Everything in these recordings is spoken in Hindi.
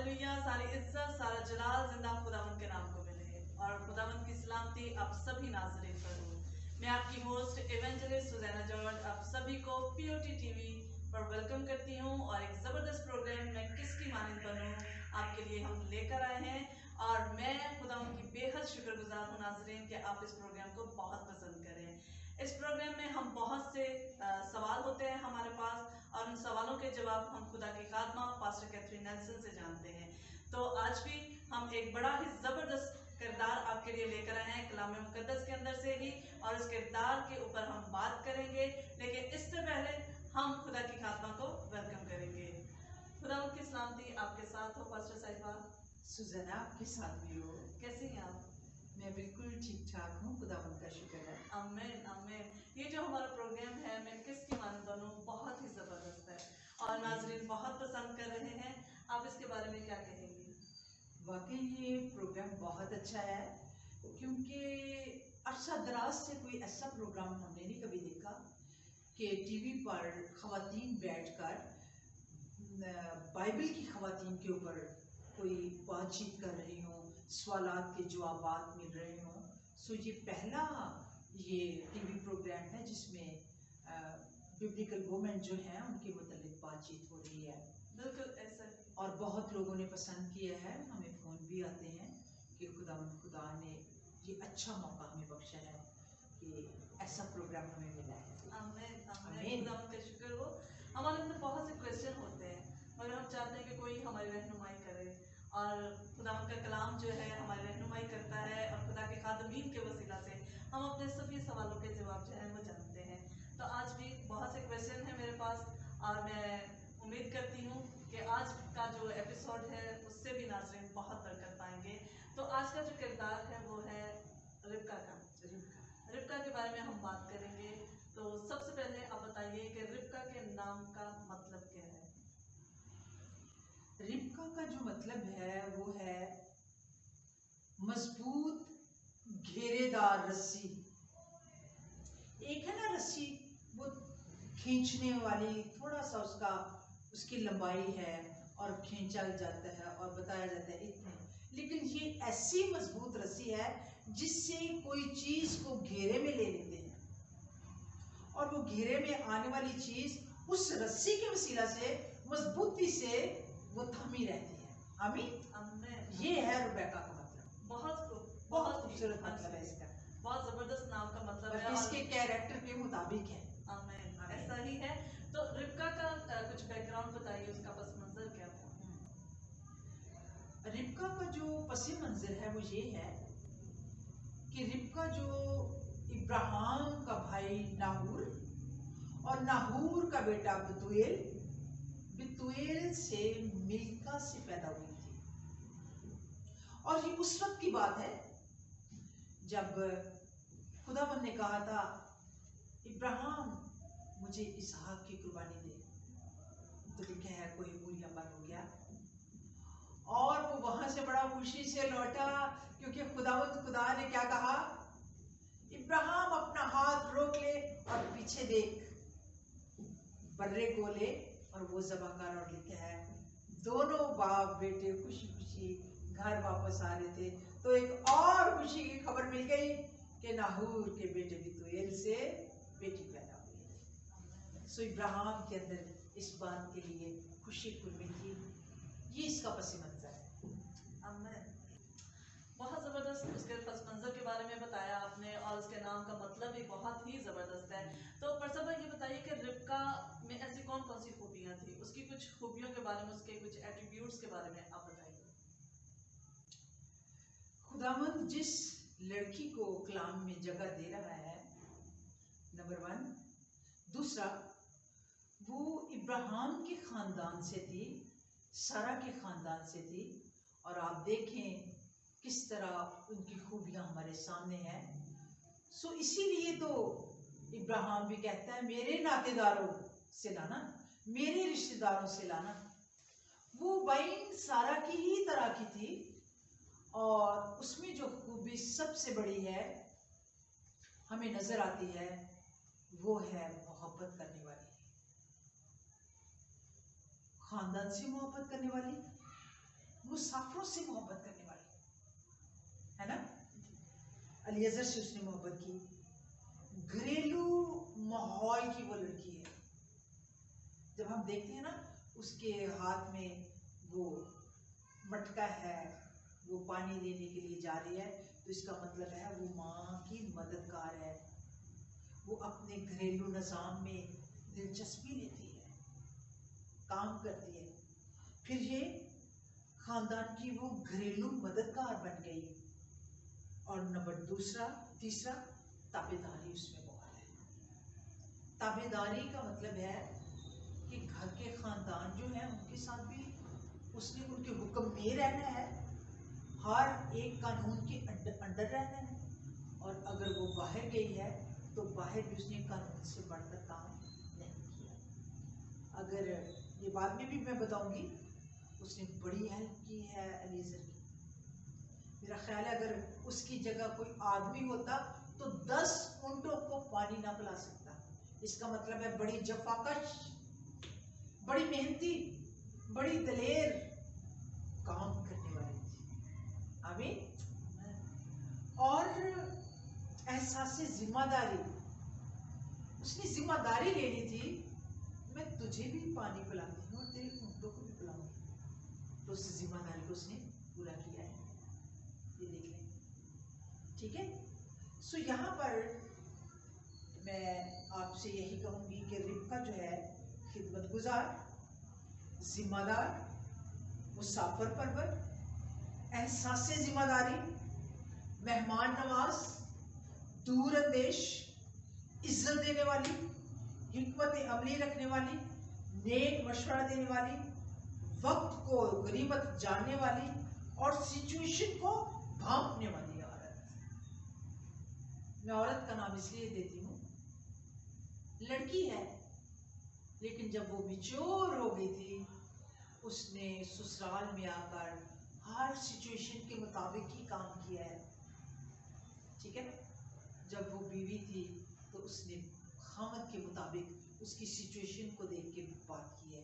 हालेलुया, सारी इज्जत सारा जलाल जिंदा खुदावंद के नाम को मिले और खुदावंद की सलामती आप सभी नाज़रीन पर हो। मैं आपकी होस्ट इवेंजलिस्ट सुजैना जॉर्ज आप सभी को पीओटी टीवी पर वेलकम करती हूँ और एक ज़बरदस्त प्रोग्राम मैं किसकी मानिंद बनूँ आपके लिए हम लेकर आए हैं और मैं खुदावंद की बेहद शुक्रगुजार हूँ नाज़रीन कि आप इस प्रोग्राम को बहुत पसंद करें। इस प्रोग्राम में हम बहुत से सवाल होते हैं हमारे पास और उन सवालों के जवाब हम खुदा की खादमा पास्टर कैथरीन नेल्सन से जानते हैं। तो आज भी हम एक बड़ा ही ज़बरदस्त किरदार आपके लिए लेकर आए हैं कलाम मुकद्दस के अंदर से ही और उस किरदार के ऊपर हम बात करेंगे, लेकिन इससे पहले हम खुदा की खादमा को वेलकम करेंगे। खुदा की सलामती आपके साथ हो पास्टर साहिबा। सुजैना आपके साथ भी हो। कैसी हैं आप? मैं बिल्कुल ठीक ठाक हूँ, खुदावंद का शुक्र है। आमीन आमीन। ये जो हमारा प्रोग्राम है मैं किसकी मानिंद बनूं बहुत ही ज़बरदस्त है और नाजरीन बहुत पसंद कर रहे हैं। आप इसके बारे में क्या कहेंगी? वाकई ये प्रोग्राम बहुत अच्छा है क्योंकि अरसा दराज से कोई ऐसा प्रोग्राम हमने नहीं कभी देखा कि टीवी पर ख़वातीन बैठकर बाइबल की ख़वातीन के ऊपर कोई बातचीत कर रही हों, सवालात के जवाबात मिल रहे हों। सो ये पहला ये टीवी प्रोग्राम है जिसमें बिब्लिकल वुमेन जो हैं उनके मुतालिक बातचीत हो रही है। बिल्कुल ऐसा और बहुत लोगों ने पसंद किया है, हमें फ़ोन भी आते हैं कि खुदा ने ये अच्छा मौका हमें बख्शा है कि ऐसा प्रोग्राम हमें मिला है। आमीन आमीन। खुदा का शुक्र हो। हमारे अंदर बहुत से क्वेश्चन होते हैं मगर हम चाहते हैं कि कोई हमारी रहनुमाई करे और खुदा का कलाम जो है हमारी रहनुमाई करता है और खुदा के खादमीन के वसीला से हम अपने सभी सवालों के जवाब जो है वो जानते हैं। तो आज भी बहुत से क्वेश्चन हैं मेरे पास और मैं उम्मीद करती हूँ कि आज का जो एपिसोड है उससे भी नाज़रीन बहुत बरकत पाएंगे। तो आज का जो किरदार है वो है रिबका का। रिबका के बारे में हम बात करेंगे। तो सबसे पहले आप बताइए कि रिबका के नाम का मतलब क्या है? रिबका का जो मतलब है वो है मजबूत घेरेदार रस्सी। एक है ना रस्सी वो खींचने वाली, थोड़ा सा उसकी लंबाई है और खींचा जाता है और बताया जाता है इतने, लेकिन ये ऐसी मजबूत रस्सी है जिससे कोई चीज को घेरे में ले लेते हैं और वो घेरे में आने वाली चीज उस रस्सी के वसीला से मजबूती से वो थमी रहती है। आमीन। ये है रिबका का मतलब। बहुत खूबसूरत मतलब है इसका, बहुत जबरदस्त नाम का मतलब है इसके कैरेक्टर के मुताबिक है। आमीन, ऐसा ही है। तो रिबका का कुछ बैकग्राउंड बताइए, उसका पस मंजर क्या था? रिबका का जो पस मंजर है वो ये है कि रिबका जो इब्राहिम का भाई नाहूर और नाहूर का बेटा बितूएल से मिल्का से पैदा हुई थी। और ये उस वक्त की बात है जब खुदावंद ने कहा था इब्राहिम मुझे इसहाक की कुर्बानी दे, तो लिखा है कोई मूल्यवान हो गया और वो वहां से बड़ा खुशी से लौटा क्योंकि खुदा ने क्या कहा, इब्राहिम अपना हाथ रोक ले और पीछे देख, बर्रे को ले और वो ज़बह कर। और लिखा है दोनों बाप बेटे खुशी खुशी घर वापस आ रहे थे तो एक और खुशी की खबर मिल गई कि नाहूर के बेटे बितूएल से बेटी पैदा हुई। सो इब्राहिम के अंदर इस बात के लिए खुशी कुर्बी थी। ये इसका पस मंजर है। आमीन। बहुत ज़बरदस्त उसके पस मंजर के बारे में बताया आपने और उसके नाम का मतलब भी बहुत ही ज़बरदस्त है। तो परसा भाई ये बताइए कि रिबका में ऐसी कौन कौन सी खूबियाँ थी, उसकी कुछ खूबियों के बारे में, उसके कुछ एट्रीब्यूट्स के बारे में आप बताइए। खुदावंद जिस लड़की को कलाम में जगह दे रहा है, नंबर 1, दूसरा वो इब्राहिम के ख़ानदान से थी, सारा के ख़ानदान से थी और आप देखें किस तरह उनकी खूबियाँ हमारे सामने हैं। सो इसीलिए तो इब्राहिम भी कहता है मेरे नातेदारों से लाना, मेरे रिश्तेदारों से लाना। वो वाइन सारा की ही तरह की थी और उसमें जो खूबी सबसे बड़ी है हमें नजर आती है वो है मोहब्बत करने वाली, खानदान से मोहब्बत करने वाली, मुसाफिरों से मोहब्बत करने वाली है ना। अलीअज़र से उसने मोहब्बत की, घरेलू माहौल की वो लड़की है। जब हम देखते हैं ना उसके हाथ में वो मटका है, वो पानी लेने के लिए जा रही है, तो इसका मतलब है वो माँ की मददगार है, वो अपने घरेलू निज़ाम में दिलचस्पी लेती है, काम करती है। फिर ये खानदान की वो घरेलू मददगार बन गई। और नंबर तीसरा ताबेदारी उसमें बहुत है। ताबेदारी का मतलब है कि घर के खानदान जो है उनके साथ भी उसने उनके हुक्म में रहना है, हर एक कानून के अंडर रहना है। और अगर वो बाहर गई है तो बाहर भी उसने कानून से बढ़कर काम नहीं किया। अगर ये बाद में भी मैं बताऊंगी, उसने बड़ी हेल्प की है अलीज़र की। मेरा ख्याल है अगर उसकी जगह कोई आदमी होता तो 10 ऊंटों को पानी ना पिला सकता। इसका मतलब है बड़ी जफाकश, बड़ी मेहनती, बड़ी दलेर काम करने वाली थी। आमीन। और एहसास जिम्मेदारी, उसने जिम्मेदारी ले ली थी, मैं तुझे भी पानी पिलाती हूँ और तेरे ऊँटों को भी पिलाऊंगी। तो उस जिम्मेदारी को उसने पूरा किया है, ये देख लें। ठीक है। सो यहाँ पर मैं आपसे यही कहूँगी कि रिबका जो है खिदमतगुजार, जिम्मेदार, मुसाफिर परवर, एहसास जिम्मेदारी, मेहमान नवाज, दूर अंदेश, इज्जत देने वाली, हिकमत अमली रखने वाली, नेक मशवरा देने वाली, वक्त को गनीमत जानने वाली और सिचुएशन को भांपने वाली औरत। मैं औरत का नाम इसलिए देती हूँ, लड़की है लेकिन जब वो मैच्योर हो गई थी उसने ससुराल में आकर हर सिचुएशन के मुताबिक ही काम किया है। ठीक है। जब वो बीवी थी तो उसने खामद के मुताबिक उसकी सिचुएशन को देख के बात की है।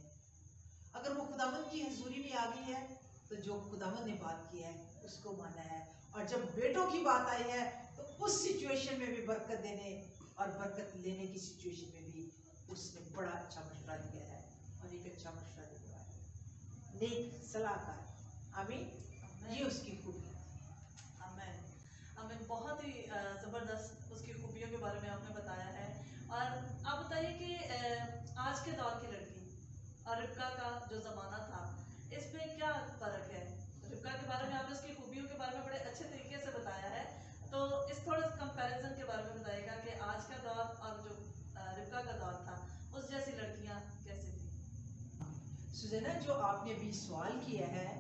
अगर वो खुदावंद की हजूरी में आ गई है तो जो खुदावंद ने बात की है उसको माना है। और जब बेटों की बात आई है तो उस सिचुएशन में भी बरकत देने और बरकत लेने की सिचुएशन में भी उसने बड़ा अच्छा मशवरा दिया है और एक अच्छा मशवरा दिया है, नेक सलाहकार। आमीन। ये उसकी खूबी है। आमीन। आमीन। बहुत ही ज़बरदस्त उसकी खूबियों के बारे में आपने बताया है। और आप बताइए कि आज के दौर की लड़की और रिबका का जो ज़माना था, इसमें क्या फ़र्क है? रिबका के बारे में आपने उसकी खूबियों के बारे में बड़े अच्छे तरीके से बताया है, तो इस थोड़ा कंपैरिजन के बारे में बताइएगा कि आज का दौर और जो रिबका का दौर था, उस जैसी लड़कियां कैसे थी? सुजैना, जो आपने अभी सवाल किया है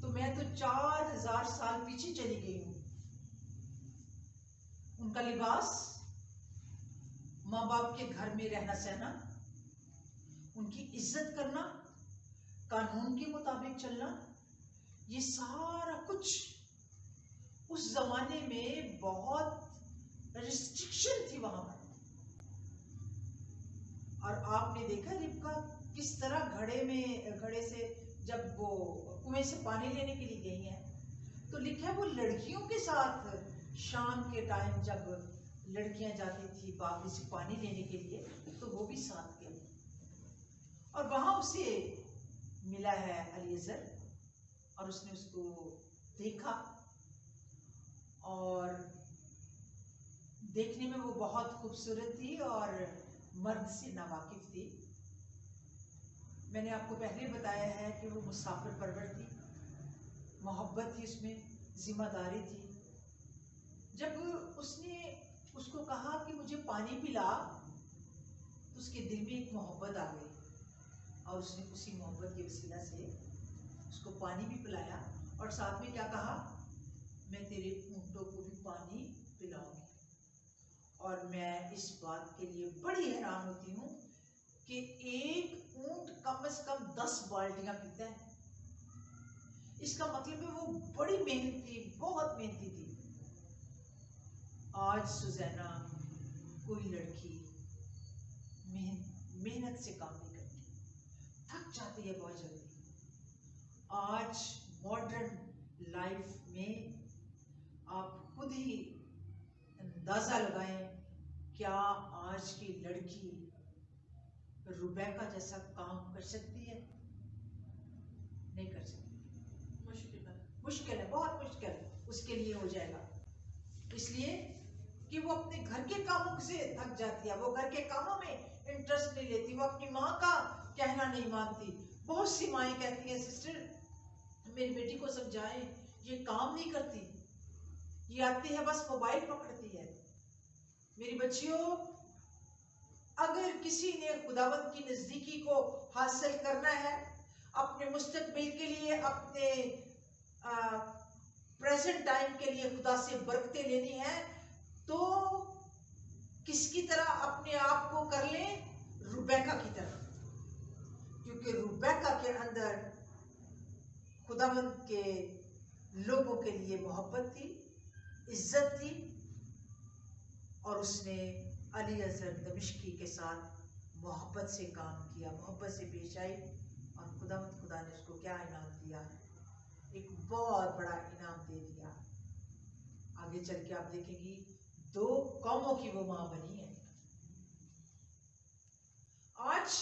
तो मैं तो 4000 साल पीछे चली गई हूँ। उनका लिबास, माँ बाप के घर में रहना सहना, उनकी इज्जत करना, कानून के मुताबिक चलना, ये सारा कुछ उस जमाने में बहुत रिस्ट्रिक्शन थी वहां पर। और आपने देखा रिबका किस तरह घड़े से जब वो कुएं से पानी लेने के लिए गई हैं, तो लिखा है वो लड़कियों के साथ शाम के टाइम जब लड़कियां जाती थी बागी से पानी लेने के लिए तो वो भी साथ गई। और वहां उसे मिला है अलीअज़र और उसने उसको देखा और देखने में वो बहुत खूबसूरत थी और मर्द से नावाकिफ थी। मैंने आपको पहले बताया है कि वो मुसाफिर परवर थी, मोहब्बत थी उसमें, जिम्मेदारी थी। जब उसने उसको कहा कि मुझे पानी पिला तो उसके दिल में एक मोहब्बत आ गई और उसने उसी मोहब्बत के वसीला से उसको पानी भी पिलाया और साथ में क्या कहा, मैं तेरे ऊँटों को भी पानी पिलाऊंगी। और मैं इस बात के लिए बड़ी हैरान होती हूँ कि एक ऊँट कम से कम 10 बाल्टियां पीता है। इसका मतलब है वो बड़ी मेहनती, बहुत मेहनती थी। आज सुजैना कोई लड़की मेहनत से काम नहीं करती, थक जाती है बहुत जल्दी। आज मॉडर्न लाइफ में आप खुद ही अंदाजा लगाएं, क्या आज की लड़की रुबैका जैसा काम कर सकती है? नहीं कर सकती। मुश्किल है, बहुत मुश्किल उसके लिए हो जाएगा। इसलिए कि वो अपने घर के कामों से थक जाती है, वो घर के कामों में इंटरेस्ट नहीं लेती, वो अपनी माँ का कहना नहीं मानती। बहुत सी माएँ कहती हैं, सिस्टर मेरी बेटी को समझाएं, ये काम नहीं करती, ये आती है बस मोबाइल पकड़ती है। मेरी बच्चियों, अगर किसी ने खुदावंद की नजदीकी को हासिल करना है, अपने मुस्तकबिल के लिए, अपने प्रेजेंट टाइम के लिए खुदा से बरकतें लेनी है, तो किसकी तरह अपने आप को कर ले? रुबैका की तरह। क्योंकि रुबैका के अंदर खुदावंद के लोगों के लिए मोहब्बत थी, इज्जत थी, और उसने अलीअज़र दमिश्की के साथ मोहब्बत से काम किया, मोहब्बत से पेश आई, और खुदा ने उसको क्या इनाम दिया? एक बहुत बड़ा इनाम दे दिया। आगे चल के आप देखेंगी 2 कौमों की वो मां बनी है। आज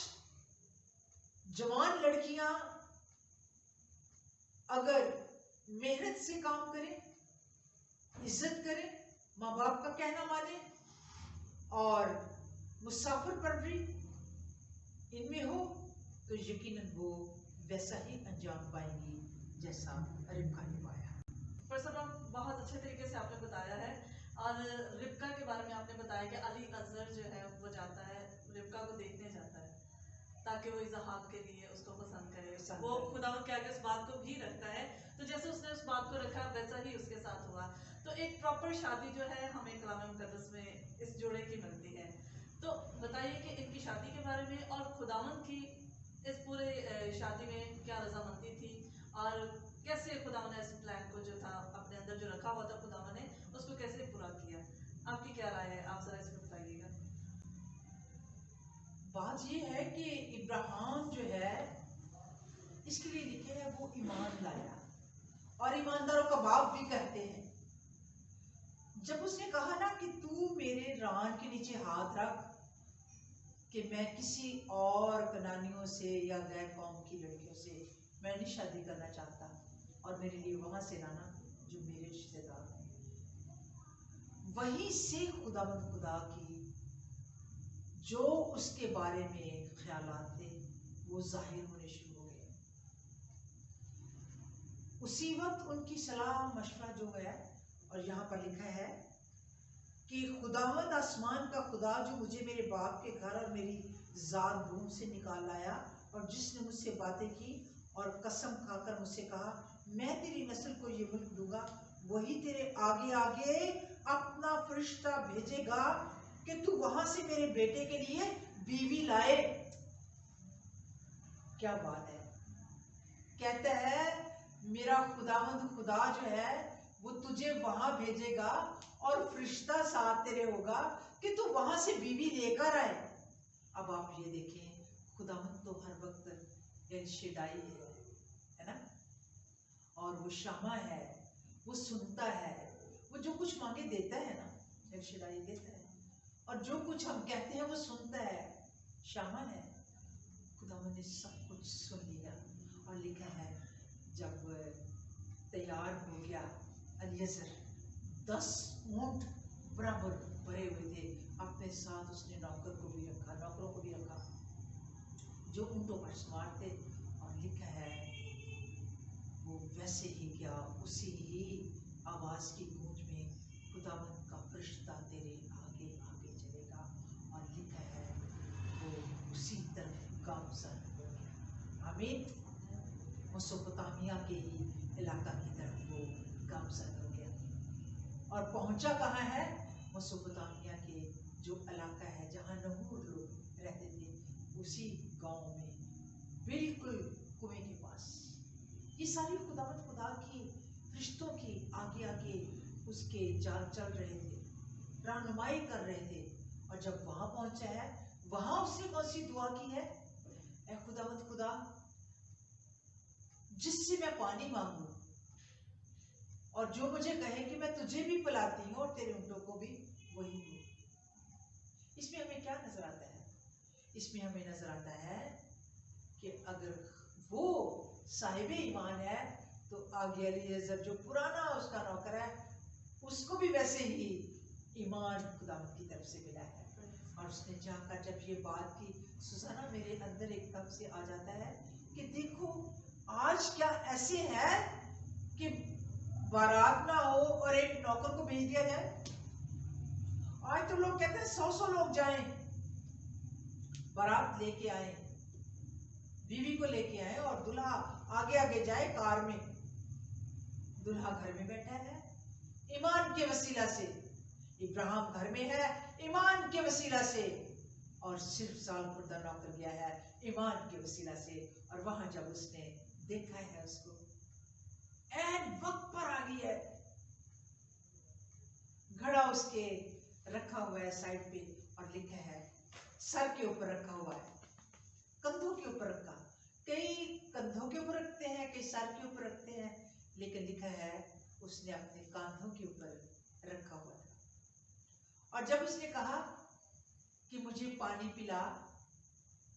जवान लड़कियां अगर मेहनत से काम करें, इज्जत करें, माँ बाप का कहना माने, और मुसाफिर परवरी इनमें हो, तो यकीनन वो वैसा ही अंजाम पाएंगी जैसा रिबका ने पाया। पर सब बहुत अच्छे तरीके से आपने बताया है, और रिबका के बारे में आपने बताया कि अलीअज़र जो है वो जाता है, रिबका को देखने जाता है ताकि वो इज़हाक के लिए उसको पसंद करे। वो खुदावंद के आगे उस बात को भी रखता है, तो जैसे उसने उस बात को रखा वैसा ही उसके साथ हुआ। तो एक प्रॉपर शादी जो है हमें कलाम मुकद्दस में इस जोड़े की मिलती है। तो बताइए कि इनकी शादी के बारे में, और खुदावंद की इस पूरे शादी में क्या रजामंदी थी, और कैसे खुदावंद ने इस प्लान को जो था अपने अंदर जो रखा हुआ था खुदावंद ने उसको कैसे पूरा किया? आपकी क्या राय है? आप जरा इसमें बताइएगा। बात ये है कि इब्राहिम जो है, इसके लिए लिखे है वो ईमान लाया, और ईमानदारों का बाप भी कहते हैं। जब उसने कहा ना कि तू मेरे रान के नीचे हाथ रख, कि मैं किसी और कनानियों से या गैर कौम की लड़कियों से मैं नहीं शादी करना चाहता, और मेरे लिए वहां से लाना जो मेरे रिश्तेदार हैं, वहीं से खुदा की जो उसके बारे में ख्यालात थे वो जाहिर होने शुरू हो गए। उसी वक्त उनकी सलाह मशवरा जो है, और यहाँ पर लिखा है कि खुदावंद आसमान का खुदा जो मुझे मेरे बाप के घर और मेरी जात भूमि से निकाल लाया, और जिसने मुझसे बातें की और कसम खाकर मुझसे कहा मैं तेरी नस्ल को ये मुल्क दूंगा, वही तेरे आगे आगे अपना फरिश्ता भेजेगा कि तू वहां से मेरे बेटे के लिए बीवी लाए। क्या बात है! कहता है मेरा खुदावंद खुदा जो है वो तुझे वहां भेजेगा, और फरिश्ता साथ तेरे होगा कि तू वहां से बीवी लेकर आए। अब आप ये देखें, खुदावंद तो हर वक्त एल शेडाई है ना, और वो शामा है, वो सुनता है, वो जो कुछ मांगे देता है ना, एल शेडाई देता है, और जो कुछ हम कहते हैं वो सुनता है, शामा है। खुदावंद ने सब कुछ सुन लिया, और लिखा है जब तैयार हो गया अलीअज़र, 10 ऊंट बराबर भरे हुए थे, अपने साथ उसने नौकरों को भी रखा जो ऊंटों पर सवार थे, और लिखा है वो वैसे ही क्या, उसी ही आवाज की गूंज में खुदावंद का फरिश्ता तेरे आगे आगे चलेगा, और लिखा है वो उसी तरफ गामज़न हो गया। आमीन। मेसोपोटामिया के ही इलाका की तरफ वो गामज़न हो गया, और पहुंचा कहाँ है? मेसोपोटामिया के जो इलाका है जहाँ नहूर लोग रहते थे, उसी गांव में, बिल्कुल कुएं के पास। ये सारी खुदा की फरिश्तों की आगे आगे उसके जाल चल रहे थे, रहनुमाई कर रहे थे, और जब वहां पहुंचा है, वहां उसने कौन सी दुआ की है? ऐ खुदा जिससे मैं पानी मांगू और जो मुझे कहे कि मैं तुझे भी पिलाती हूँ और तेरे ऊँटों को भी वही हूँ। इसमें हमें क्या नजर आता है? इसमें हमें नजर आता है कि अगर वो साहिब ईमान है तो आगे अलीएज़र जो पुराना उसका नौकर है उसको भी वैसे ही ईमान खुदावंद की तरफ से मिला है। और उसने जाकर जब ये बात की, सुजाना मेरे अंदर एकदम से आ जाता है कि देखो आज क्या ऐसे है कि बारात ना हो और एक नौकर को भेज दिया जाए। आज तो लोग कहते हैं 100 लोग जाएं, बारात लेके आए, बीवी को लेके आए और दूल्हा आगे आगे जाए कार में, दूल्हा घर में बैठा है ईमान के वसीला से। इब्राहिम घर में है ईमान के वसीला से, और सिर्फ साल खुर्दा नौकर गया है ईमान के वसीला से। और वहां जब उसने देखा है उसको ऐन वक्त पर आ गई है, घड़ा उसके रखा हुआ है साइड पे और लिखा है, सर के ऊपर रखा हुआ है, कंधों के ऊपर रखा, कई कंधों के ऊपर रखते हैं, कई सर के ऊपर रखते हैं, लेकिन लिखा है उसने अपने कांधों के ऊपर रखा हुआ था। और जब उसने कहा कि मुझे पानी पिला,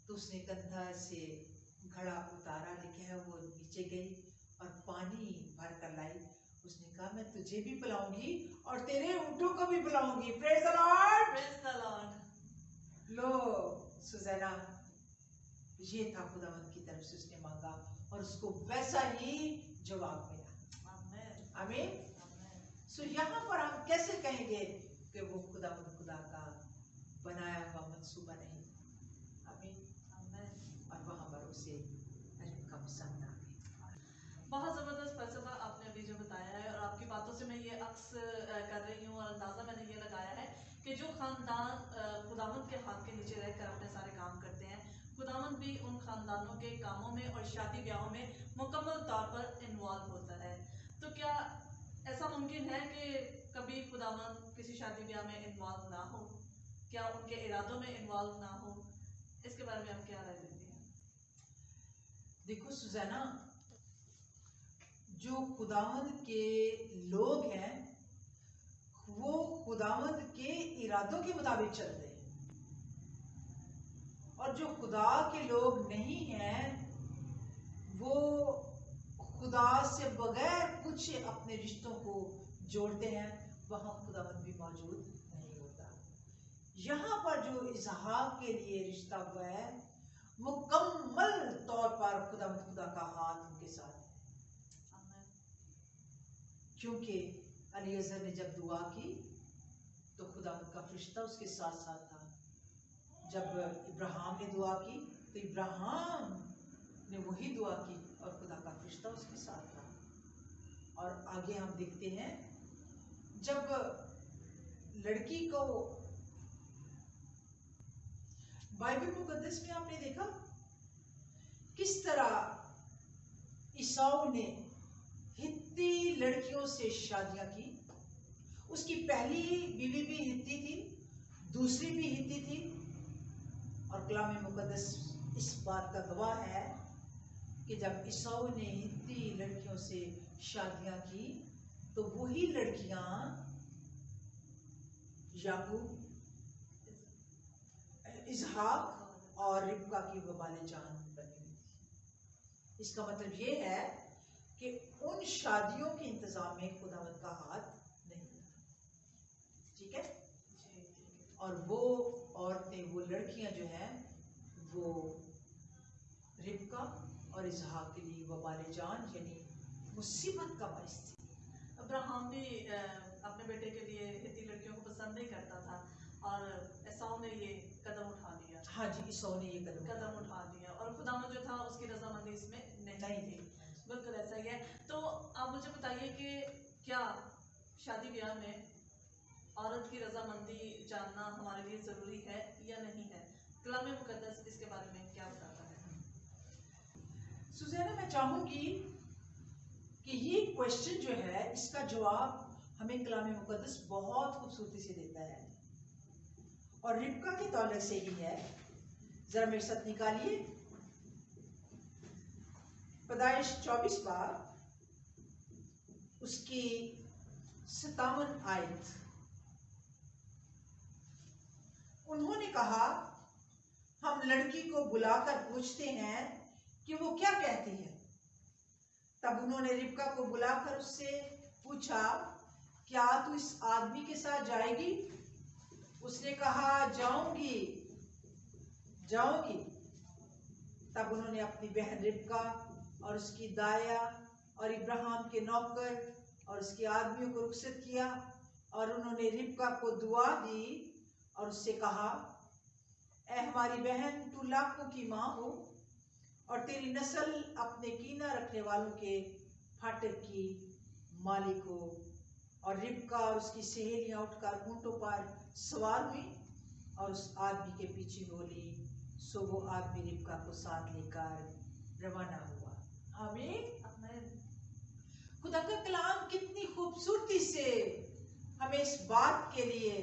तो उसने कंधा से घड़ा उतारा, लिखा है वो नीचे गई और पानी भर कर लाई। उसने कहा मैं तुझे भी पिलाऊंगी और तेरे ऊँटों को भी पिलाऊंगी। Praise the lord, praise the lord. लो सुजैना, ये था खुदावंद की तरफ से उसने मांगा और उसको वैसा ही जवाब मिला। आमीन, आमीन। सो यहाँ पर हम कैसे कहेंगे कि वो खुदावंद खुदा का बनाया हुआ मंसूबा नहीं? आमीन, आमीन। और वहाँ पर उसे रिबका पसंद आ गई। बहुत ज़बरदस्त फलसफा आपने अभी जो बताया है, और आपकी बातों से मैं ये अक्स कर रही हूँ और अंदाज़ा मैंने ये लगाया है कि जो ख़ानदान खुदावंद के हाथ के नीचे रहकर अपने सारे काम करते हैं, खुदावंद भी उन ख़ानदानों के कामों में और शादी ब्याहों में मुकम्मल तौर पर इन्वॉल्व होता है। तो क्या ऐसा मुमकिन है कि कभी खुदावंद किसी शादी ब्याह में इन्वॉल्व ना हो? क्या उनके इरादों में इन्वॉल्व ना हो? इसके बारे में आप क्या राय देती हैं? देखो सुजैना, जो खुदावंद के लोग हैं वो खुदावंद के इरादों के मुताबिक चलते हैं, और जो खुदा के लोग नहीं हैं वो खुदा से बगैर कुछ अपने रिश्तों को जोड़ते हैं, वहां खुदावंद भी मौजूद नहीं होता। यहाँ पर जो इसहाक के लिए रिश्ता हुआ है, मुकम्मल तौर पर खुदा का हाथ उनके साथ है, क्योंकि अलीएज़र ने जब दुआ की तो खुदावंद का फरिश्ता उसके साथ साथ था। जब इब्राहिम ने दुआ की तो इब्राहिम ने वही दुआ की और खुदा का फरिश्ता उसके साथ था। और आगे हम देखते हैं जब लड़की को बाइबल मुकद्दस में आपने देखा किस तरह ईसाऊ ने हित्ती लड़कियों से शादियां की। उसकी पहली बीवी भी हित्ती थी, दूसरी भी हित्ती थी, और कलाम मुकद्दस इस बात का गवाह है कि जब ईसाऊ ने हित्ती लड़कियों से शादियां की तो वही लड़कियां याकूब, इसहाक और रिबका की वबाले जान बनी हुई थी। इसका मतलब ये है कि उन शादियों के इंतजाम में खुदावंद का हाथ नहीं था। ठीक है? और वो औरतें, वो लड़कियां जो हैं वो रिबका और इसहाक के लिए वबाले जान यानी मुसीबत का बाइस थी। अब्राहम भी अपने बेटे के लिए हित्ती लड़कियों को पसंद नहीं करता था और एसाऊ ने ये कदम उठा लिया। हाँ जी, ईसाऊ ने ये कदम उठा दिया और खुदावंद जो था उसकी रजामंदी इसमें नहीं थी। बिल्कुल ऐसा ही है। तो आप मुझे बताइए कि क्या शादी ब्याह में औरत की रजामंदी जानना हमारे लिए ज़रूरी है या नहीं है? कलाम मुकद्दस इसके बारे में क्या बताता है? सुजैना, मैं चाहूंगी कि ये क्वेश्चन जो है इसका जवाब हमें कलाम मुकद्दस बहुत खूबसूरती से देता है और रिबका के तौले से ही है। जरा मेरे साथ निकालिए पैदाइश 24 बार उसकी 57 आयत। उन्होंने कहा, हम लड़की को बुलाकर पूछते हैं कि वो क्या कहती है। तब उन्होंने रिबका को बुलाकर उससे पूछा, क्या तू इस आदमी के साथ जाएगी? उसने कहा, जाऊंगी जाऊंगी। तब उन्होंने अपनी बहन रिबका और उसकी दाया और इब्राहिम के नौकर और उसके आदमियों को रुखसत किया, और उन्होंने रिबका को दुआ दी और उससे कहा, ऐ हमारी बहन, तू लाखों की माँ हो और तेरी नस्ल अपने कीना रखने वालों के फाटक की मालिक हो। और रिबका और उसकी सहेलियां उठकर ऊंटों पर सवार हुई और उस आदमी के पीछे बोली। सो वो आदमी रिबका को साथ लेकर रवाना हुआ। आमीन। खुदा का कलाम कितनी खूबसूरती से हमें इस बात के लिए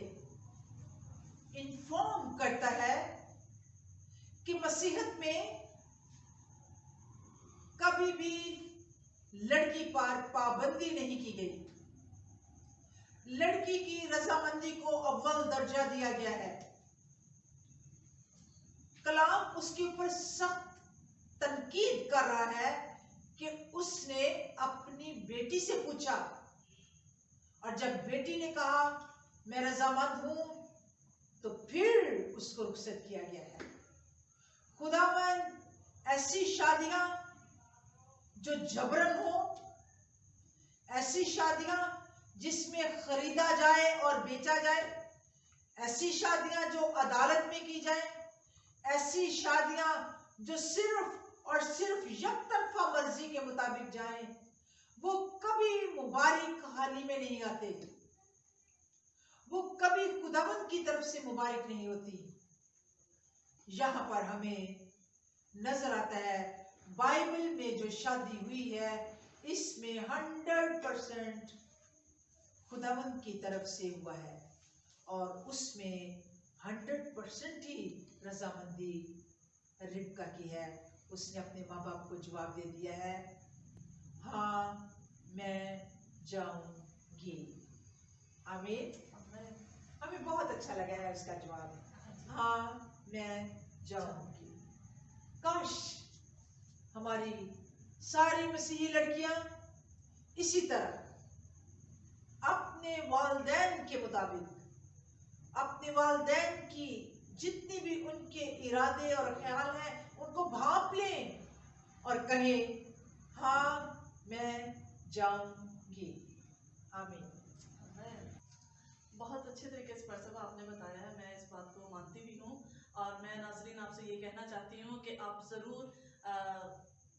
इन्फॉर्म करता है कि मसीहत में कभी भी लड़की पर पाबंदी नहीं की गई। लड़की की रजामंदी को अव्वल दर्जा दिया गया है। कलाम उसके ऊपर सख्त तनकीद कर रहा है कि उसने अपनी बेटी से पूछा, और जब बेटी ने कहा मैं रजामंद हूं, तो फिर उसको रुखसत किया गया है। खुदावंद ऐसी शादियां जो जबरन हो, ऐसी शादियां जिसमें खरीदा जाए और बेचा जाए, ऐसी शादियां जो अदालत में की जाए, ऐसी शादियां जो सिर्फ और सिर्फ यकतरफा मर्जी के मुताबिक जाए, वो कभी मुबारक हाली में नहीं आते। वो कभी खुदावंद की तरफ से मुबारक नहीं होती। यहां पर हमें नजर आता है बाइबल में जो शादी हुई है, इसमें 100% खुदावंद की तरफ से हुआ है, और उसमें 100% ही रजामंदी रिबका की है। उसने अपने माँ बाप को जवाब दे दिया है, हाँ मैं जाऊंगी। आमीन। हमें बहुत अच्छा लगा है उसका जवाब, हाँ मैं जाऊंगी। काश हमारी सारी मसीही लड़कियां इसी तरह अपने वालिदैन के मुताबिक, अपने वालिदैन की जितनी भी उनके इरादे और ख्याल हैं, उनको भाप लें और कहें, हाँ मैं जाऊंगी। आमीन। बहुत अच्छे तरीके से परसबा आपने बताया है, मैं इस बात को मानती भी हूँ। और मैं नाजरीन आपसे ये कहना चाहती हूँ कि आप ज़रूर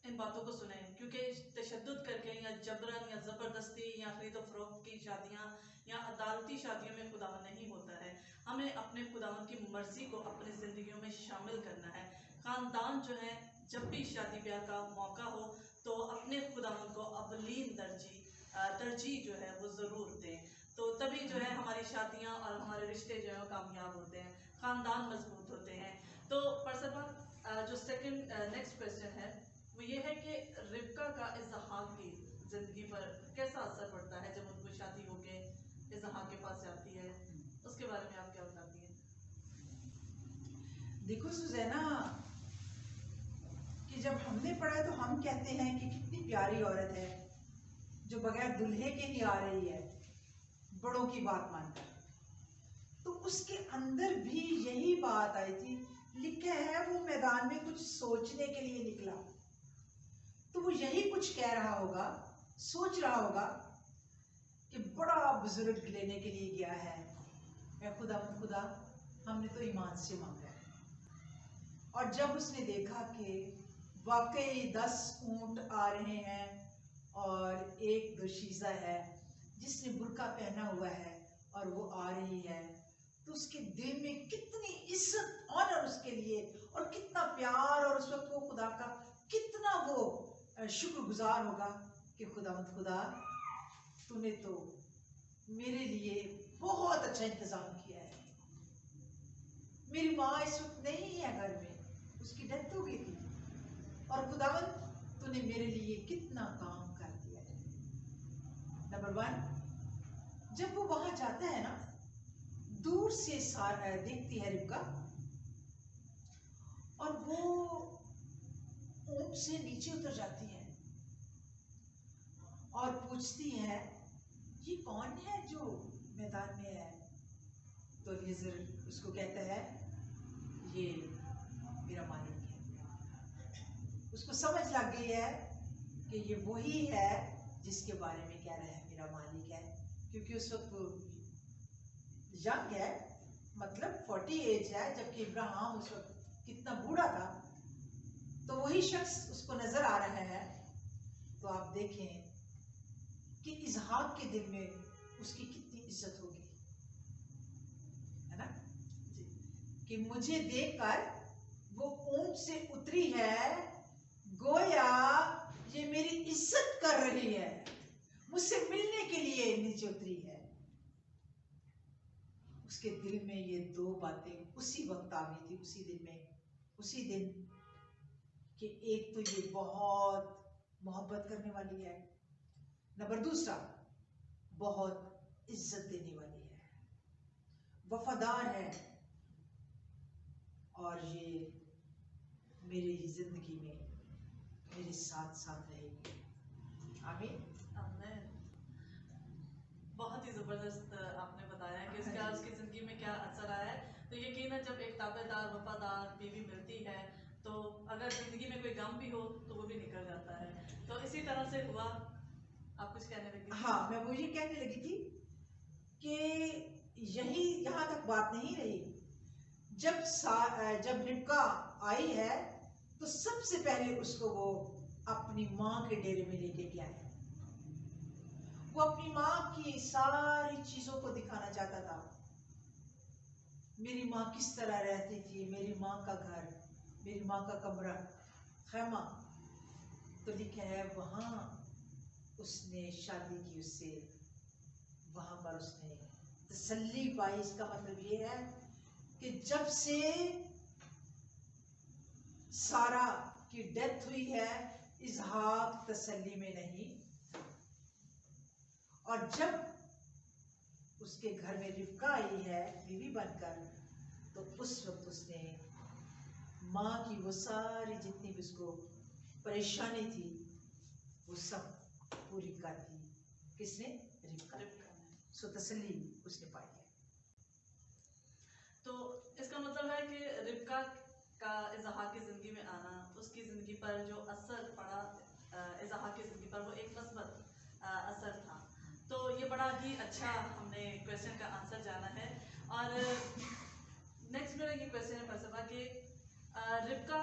इन बातों को सुने, क्योंकि तशद्दुद करके या जबरन या ज़बरदस्ती या खरीदो फरोख्त की शादियाँ या अदालती शादियों में खुदावन नहीं होता है। हमें अपने खुदावन की मर्ज़ी को अपनी ज़िंदगियों में शामिल करना है। ख़ानदान जो है, जब भी शादी ब्याह का मौका हो तो अपने खुदावन को अवलीन तरजीह जो है वो ज़रूर दें। तो तभी जो है हमारी शादियाँ और हमारे रिश्ते जो है वो कामयाब होते हैं, ख़ानदान मजबूत होते हैं। तो परसबा जो सेकंड नेक्स्ट क्वेश्चन है वो ये है कि रिबका का इसहाक की ज़िंदगी पर कैसा असर पड़ता है जब उनको शादी होके इसहाक के पास जाती है, उसके बारे में आप क्या बताती हैं? देखो सुजैना, कि जब हमने पढ़ा तो हम कहते हैं कि कितनी प्यारी औरत है जो बगैर दूल्हे के ही आ रही है, बड़ों की बात मानकर। तो उसके अंदर भी यही बात आई थी। लिखा है वो मैदान में कुछ सोचने के लिए निकला, तो वो यही कुछ कह रहा होगा, सोच रहा होगा कि बड़ा बुजुर्ग लेने के लिए गया है, मैं खुदा हमने तो ईमान से मांगा है। और जब उसने देखा कि वाकई 10 ऊंट आ रहे हैं और एक दोशीज़ा है जिसने बुर्का पहना हुआ है और वो आ रही है, तो उसके दिल में कितनी इज्जत ऑनर उसके लिए और कितना प्यार, और उस वक्त वो खुदा का कितना वो शुक्रगुजार होगा कि खुदा तूने तो मेरे लिए बहुत अच्छा इंतजाम किया है। मेरी माँ इस वक्त नहीं है घर में, उसकी डेथ हो गई थी, और खुदावंत तूने मेरे लिए कितना काम कर दिया है। नंबर 1, जब वो वहां जाता है ना, दूर से सारा देखती है रिबका, और वो ऊंट से नीचे उतर जाती है और पूछती है, ये कौन है जो मैदान में है? तो एलीएज़र उसको कहता है, ये मेरा मालिक है। उसको समझ लग गई है कि ये वही है जिसके बारे में कह रहा है मेरा मालिक है, क्योंकि उस वक्त यंग है, मतलब 40 एज है, जबकि इब्राहिम उस वक्त कितना बूढ़ा था। तो वही शख्स उसको नजर आ रहा है। तो आप देखें कि इसहाक के दिल में उसकी कितनी इज्जत होगी, है ना, कि मुझे देखकर वो ऊंट से उतरी है, गोया ये मेरी इज्जत कर रही है, मुझसे मिलने के लिए नीचे उतरी है। उसके दिल में ये 2 बातें उसी वक्त आ गई थी, उसी दिन कि एक तो ये बहुत मोहब्बत करने वाली है, नंबर 2 बहुत इज्जत देने वाली है, वफादार है, और ये मेरी जिंदगी में मेरे साथ साथ रहेगी। आमीन। आमीन। बहुत ही ज़बरदस्त आपने बताया कि इसका उसकी ज़िंदगी में क्या असर आया है। तो यकीनन जब एक ताबेदार वफादार बीवी मिलती है, तो अगर ज़िंदगी में कोई गम भी हो तो वो भी निकल जाता है। तो इसी तरह से हुआ। आप कुछ कहने लगी? हाँ, मैं वो ये कहने लगी थी कि यहाँ तक बात नहीं रही। जब रिबका आई है तो सबसे पहले उसको वो अपनी माँ के डेरे में लेके गया है। वो अपनी माँ की सारी चीजों को दिखाना चाहता था। मेरी माँ किस तरह रहती थी, मेरी माँ का घर, मेरी माँ का कमरा, खैमा। तो लिखा है वहां उसने शादी की उससे, वहां पर उसने तसल्ली पाई। इसका मतलब ये है कि जब से सारा की डेथ हुई है, इसहाक तसल्ली में नहीं, और जब उसके घर में रिबका आई है बीवी बनकर, तो उस वक्त उसने माँ की वो सारी जितनी भी उसको परेशानी थी वो सब पूरी कर दी। किसने? रिबका ने। सो तसल्ली उसने पाई है। तो इसका मतलब है कि रिबका का इसहाक की ज़िंदगी में आना, उसकी ज़िंदगी पर जो असर पड़ा इसहाक की ज़िंदगी पर, वो एक मस्बत असर था। तो ये बड़ा ही अच्छा हमने क्वेश्चन का आंसर जाना है। और नेक्स्ट मेरा ये क्वेश्चन है फलसफा कि रिबका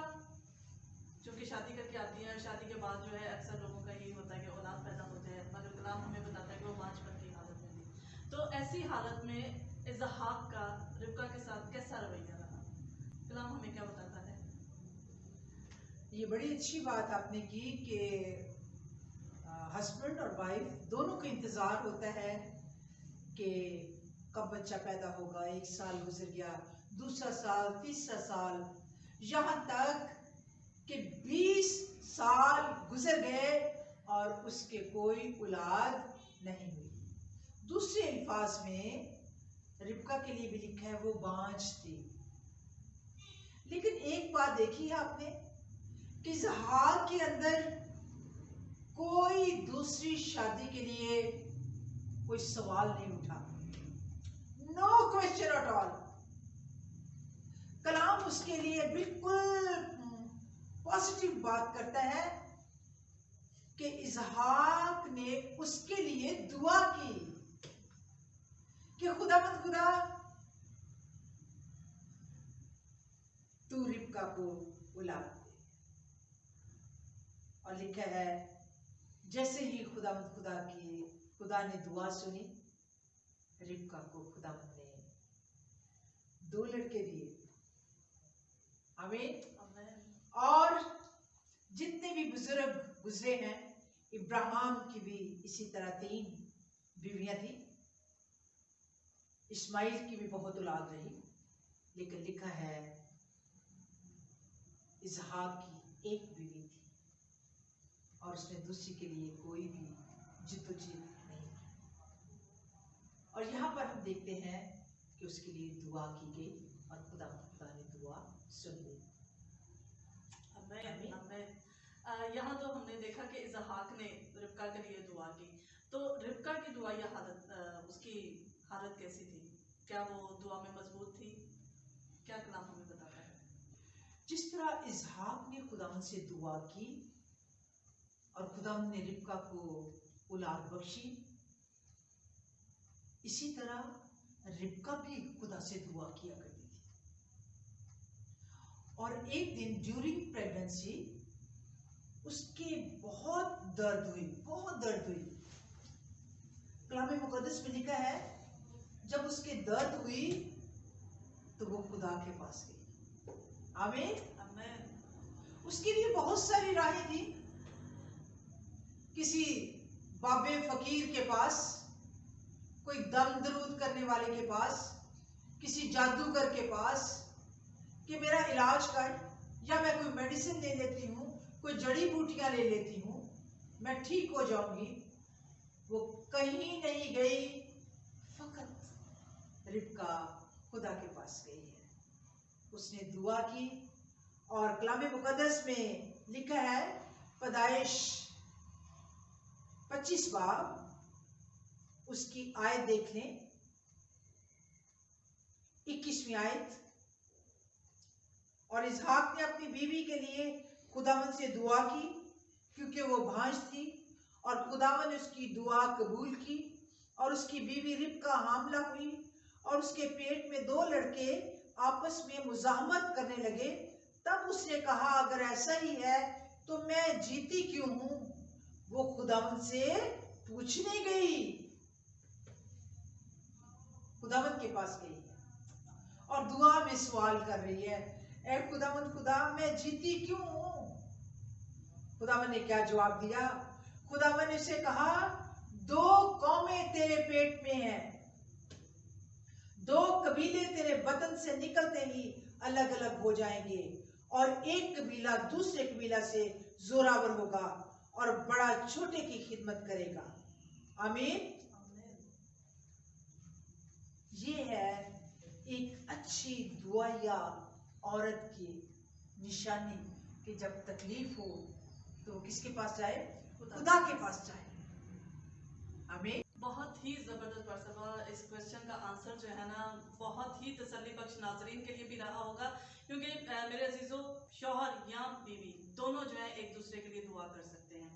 जो कि शादी करके आती है, शादी के बाद जो है अक्सर लोगों का यही होता है कि औलाद पैदा होते हैं, मगर कलाम हमें बताता है कि वो बांझपन की हालत में थी। तो ऐसी हालत में इसहाक का रिबका के साथ कैसा रवैया रहा? कलाम हमें क्या बताता है? ये बड़ी अच्छी बात आपने की कि हस्बैंड और वाइफ दोनों को इंतजार होता है कि कब बच्चा पैदा होगा। 1 साल गुजर गया, 2रा साल, 3रा साल, यहाँ तक कि 20 साल गुजर गए और उसके कोई औलाद नहीं हुई। दूसरे अल्फाज में रिबका के लिए भी लिखा है वो बांझ थी। लेकिन एक बात देखी है आपने कि इसहाक के अंदर कोई दूसरी शादी के लिए कोई सवाल नहीं उठा। No question at all. कलाम उसके लिए बिल्कुल पॉजिटिव बात करता है कि इसहाक ने उसके लिए दुआ की कि खुदा तू रिबका को औलाद दे। और लिखा है जैसे ही खुदा ने दुआ सुनी, रिबका को खुदावंद ने 2 लड़के दिए। आमीन। और जितने भी बुजुर्ग गुजरे हैं, इब्राहिम की भी इसी तरह 3 बीवियां थी। इस्माइल की भी बहुत औलाद रही, लेकिन लिखा है इसहाक की 1 बीवी थी। और उसने दूसरी के लिए कोई भी जिद्दोजहद नहीं की। और यहाँ पर हम देखते हैं कि उसके लिए दुआ की गई और खुदा ने दुआ सुन ली। आमीन, आमीन। यहाँ तो हमने देखा कि इसहाक ने रिबका के लिए दुआ की। तो रिबका की दुआ या हालत, उसकी हालत कैसी थी? क्या वो दुआ में मजबूत थी? क्या कलाम हमें बताता है? जिस तरह इसहाक ने खुदावंद से दुआ की और खुदावंद ने रिबका को औलाद बख्शी, इसी तरह रिबका भी खुदा से दुआ किया करती थी। और एक दिन ड्यूरिंग प्रेगनेंसी उसके बहुत दर्द हुई। कलाम मुकद्दस में लिखा है जब उसके दर्द हुई तो वो खुदा के पास गई। आमीन, आमीन। उसके लिए बहुत सारी राहें थी। किसी बाबे फकीर के पास, कोई दम दरूद करने वाले के पास, किसी जादूगर के पास कि मेरा इलाज कर, या मैं कोई मेडिसिन ले लेती हूँ, कोई जड़ी बूटियां ले लेती हूँ, मैं ठीक हो जाऊंगी। वो कहीं नहीं गई, फकत रिबका खुदा के पास गई है। उसने दुआ की और कलाम मुकद्दस में लिखा है, पैदाइश 25 बाब उसकी आयत देख लें, 21वीं आयत। और इसहाक ने अपनी बीवी के लिए खुदावंद से दुआ की क्योंकि वो भांज थी, और खुदावंद ने उसकी दुआ कबूल की और उसकी बीवी रिबका हामला हुई और उसके पेट में 2 लड़के आपस में मुजाहमत करने लगे। तब उसने कहा, अगर ऐसा ही है तो मैं जीती क्यों हूं? वो खुदावंद से पूछने गई, खुदावंद के पास गई और दुआ में सवाल कर रही है, ऐ खुदावंद खुदा, मैं जीती क्यों हूं? खुदावंद ने क्या जवाब दिया? खुदावंद ने उसे कहा, 2 कौमें तेरे पेट में हैं, 2 कबीले तेरे बदन से निकलते ही अलग अलग हो जाएंगे और एक कबीला दूसरे कबीला से जोरावर होगा और बड़ा छोटे की खिदमत करेगा। आमीन। ये है एक अच्छी दुआया औरत की निशानी कि जब तकलीफ हो तो किसके पास जाए? खुदा के पास जाए। आमीन। बहुत ही जबरदस्त फलसफा। इस क्वेश्चन का आंसर जो है ना बहुत ही तसल्ली बख्श नाजरीन के लिए भी रहा होगा, क्योंकि मेरे अजीजों, शौहर या बीवी दोनों जो है एक दूसरे के लिए दुआ कर सकते हैं।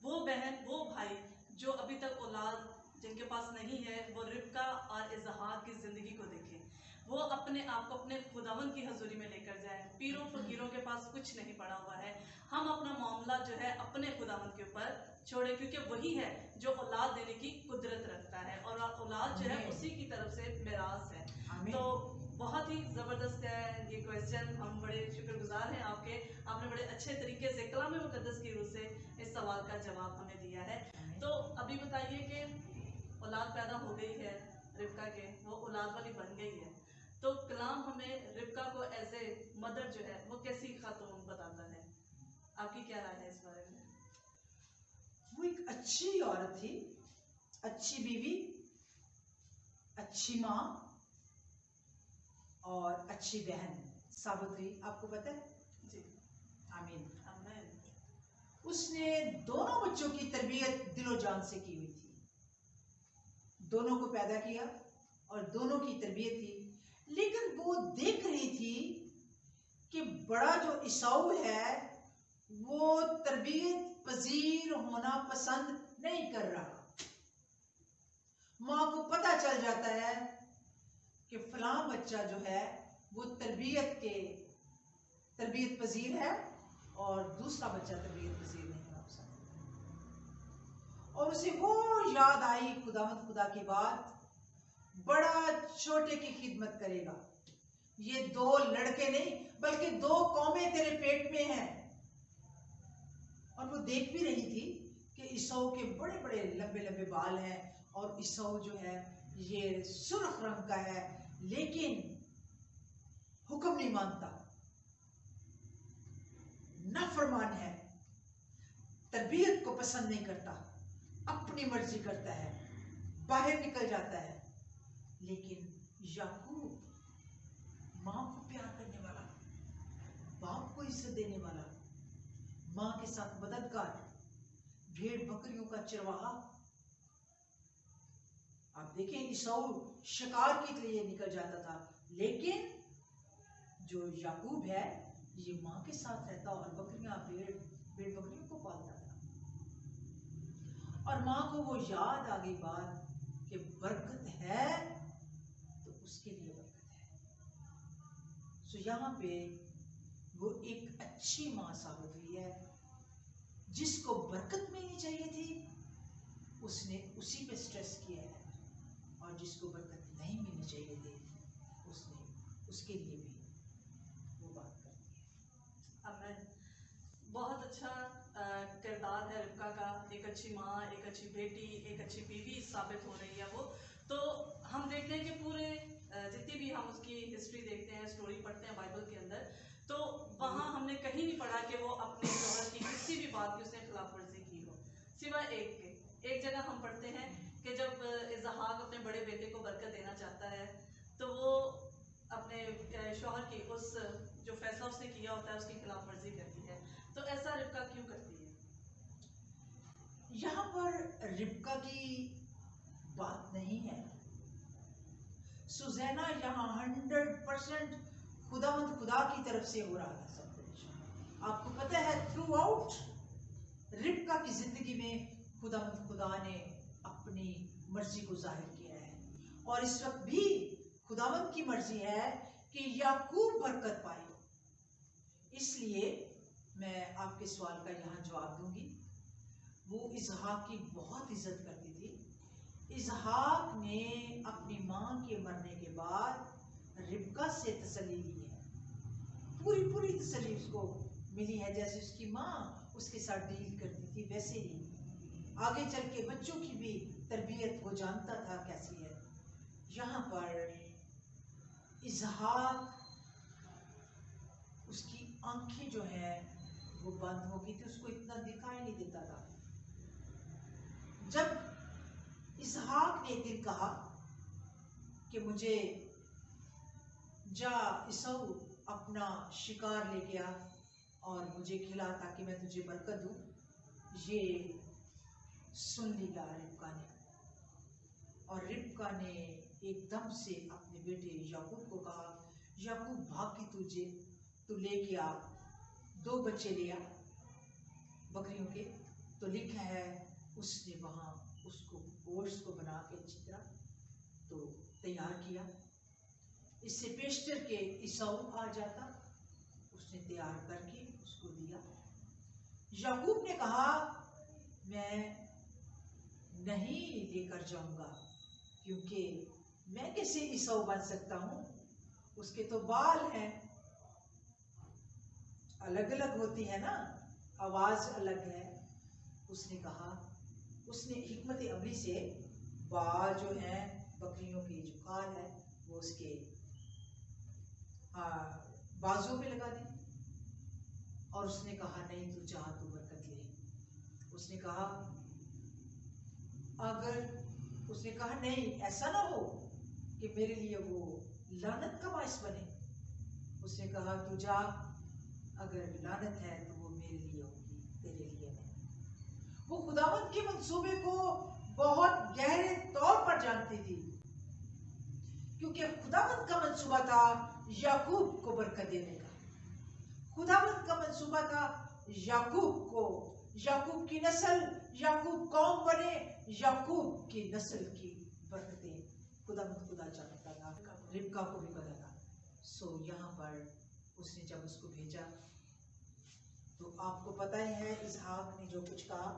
वो बहन, वो भाई जो अभी तक औलाद जिनके पास नहीं है, वो रिबका और इसहाक की जिंदगी को देखें, वो अपने आप को अपने खुदावंद की हजूरी में लेकर जाए। पीरों फकीरों के पास कुछ नहीं पड़ा हुआ है। हम अपना मामला जो है अपने खुदावंद के ऊपर छोड़े, क्योंकि वही है जो औलाद देने की कुदरत रखता है और औलाद जो है उसी की तरफ से मिरास है। तो बहुत ही जबरदस्त है ये क्वेश्चन। हम बड़े शुक्रगुजार हैं आपके, आपने बड़े अच्छे तरीके से कलाम मुकद्दस की रूह से इस सवाल का जवाब हमें दिया है। तो अभी बताइए कि औलाद पैदा हो गई है रिबका के, वो औलाद वाली बन गई है, तो कलाम हमें रिबका को एज ए मदर जो है वो कैसी खातून बताता है? आपकी क्या राय है इस बारे में? वो एक अच्छी औरत थी, अच्छी बीवी, अच्छी माँ और अच्छी बहन साबित हुई। आपको पता है? जी। आमीन, आमीन। उसने दोनों बच्चों की तरबियत दिलो जान से की हुई थी, दोनों को पैदा किया और दोनों की तरबियत थी। लेकिन वो देख रही थी कि बड़ा जो ईसाऊ है वो तरबियत पजीर होना पसंद नहीं कर रहा। माँ को पता चल जाता है कि फलां बच्चा जो है वो तरबियत पजीर है और दूसरा बच्चा तरबियत पजीर नहीं हो सकता। और उसे वो याद आई खुदा की बात, बड़ा छोटे की खिदमत करेगा। ये 2 लड़के नहीं बल्कि 2 कौमें तेरे पेट में हैं। और वो देख भी रही थी कि ईसाऊ के बड़े बड़े लंबे लंबे बाल हैं और ईसाऊ जो है ये सुर्ख रंग का है, लेकिन हुक्म नहीं मानता, नाफरमान है, तरबियत को पसंद नहीं करता, अपनी मर्जी करता है, बाहर निकल जाता है। लेकिन याकूब माँ को प्यार करने वाला, बाप को इज्जत देने वाला, माँ के साथ मददगार, भेड़ बकरियों का चरवाहा। आप देखें ईसाऊ शिकार के लिए निकल जाता था, लेकिन जो याकूब है ये माँ के साथ रहता और बकरियां भेड़ बकरियों को पालता था। और माँ को वो याद आ गई बात कि बरकत है तो उसके लिए बरकत है। सो यहाँ पे वो एक अच्छी माँ साबित हुई है। जिसको बरकत मिलनी चाहिए थी उसने उसी पे स्ट्रेस किया है, और जिसको बरकत नहीं मिलनी चाहिए थी उसने उसके लिए भी वो बात कर दी है। आमीन। बहुत अच्छा किरदार है रिबका का। एक अच्छी माँ, एक अच्छी बेटी, एक अच्छी बीवी साबित हो रही है वो। तो हम देखते हैं कि पूरे जितनी भी हम उसकी हिस्ट्री देखते हैं, स्टोरी पढ़ते हैं बाइबल के अंदर, तो वहाँ हमने कहीं नहीं पढ़ा कि वो अपने शौहर की किसी भी बात की उसने खिलाफ वर्जी की हो, सिवाय एक के। एक जगह हम पढ़ते हैं कि जब इसहाक अपने बड़े बेटे को बरकत देना चाहता है तो वो अपने शौहर की उस जो फैसला उसने किया होता है उसकी खिलाफ वर्जी करती है। तो ऐसा रिबका क्यों करती है? यहाँ पर रिबका की बात नहीं है। सुजैना यहाँ 100% खुदा की तरफ से हो रहा था सब कुछ। आपको पता है थ्रू आउट रिबका की जिंदगी में खुदा ने अपनी मर्जी को जाहिर किया है, और इस वक्त भी खुदावंद की मर्जी है कि याकूब बरकत पाए। इसलिए मैं आपके सवाल का यहाँ जवाब दूंगी। वो इसहाक की बहुत इज्जत करती थी। इसहाक ने अपनी माँ के मरने के बाद रिबका से तसल्ली ली है, पूरी तसल्ली उसको मिली है। जैसे उसकी माँ उसके साथ डील करती थी वैसे ही आगे चल के बच्चों की भी तरबियत वो जानता था कैसी है। यहाँ पर इसहाक उसकी आंखें जो है वो बंद हो गई थी, उसको इतना दिखाई नहीं देता था। जब इसहाक ने एक दिन कहा कि मुझे जा ईसाऊ अपना शिकार ले गया और मुझे खिला ताकि मैं तुझे बरकत दूं, ये सुन लिया रिबका ने। और रिबका ने एकदम से अपने बेटे याकूब को कहा, याकूब भाग के तू ले गया 2 बच्चे लिया बकरियों के। तो लिखा है उसने वहाँ उसको गोश्त को बना के अच्छी तरह तो तैयार किया। इससे पेशतर के ईसाऊ आ जाता, उसने तैयार करके उसको दिया। याकूब ने कहा मैं नहीं लेकर जाऊंगा, क्योंकि मैं कैसे ईसाऊ बन सकता हूँ, उसके तो बाल हैं, अलग अलग होती है ना, आवाज अलग है। उसने कहा, उसने हिकमत अमली से बाल जो है बकरियों की जो खाल है वो उसके बाजू पे लगा दी। और उसने कहा नहीं तू चाह तू बरकत ले। उसने कहा नहीं ऐसा ना हो कि मेरे लिए वो लानत का बाइस बने। उसने कहा तू जा, अगर लानत है तो वो मेरे लिए होगी, तेरे लिए नहीं। वो खुदावंद के मंसूबे को बहुत गहरे तौर पर जानती थी, क्योंकि खुदावंद का मंसूबा था याकूब को बरकत देने का। खुदावंद का मंसूबा था याकूब की नस्ल, याकूब कौम बने, याकूब की नस्ल की बरकतें खुदा चाहता था। रिबका को भी पता था। सो यहाँ पर उसने जब उसको भेजा तो आपको पता ही है इसहाक ने जो कुछ कहा,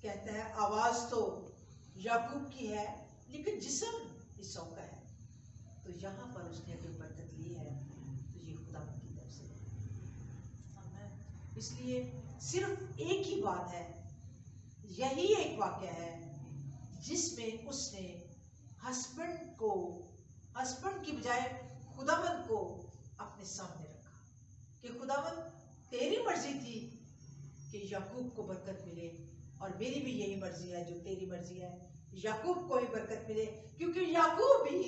कहता है आवाज तो याकूब की है लेकिन जिस्म ईसाऊ का है। तो यहाँ पर उसने अगर बरकत ली है तो ये खुदा की तरफ से। इसलिए सिर्फ एक ही बात है, यही एक वाक्य है जिसमें उसने हस्बैंड की बजाय खुदावंद को अपने सामने रखा कि खुदावंद तेरी मर्जी थी कि याकूब को बरकत मिले, और मेरी भी यही मर्जी है जो तेरी मर्जी है, याकूब को भी बरकत मिले, क्योंकि याकूब भी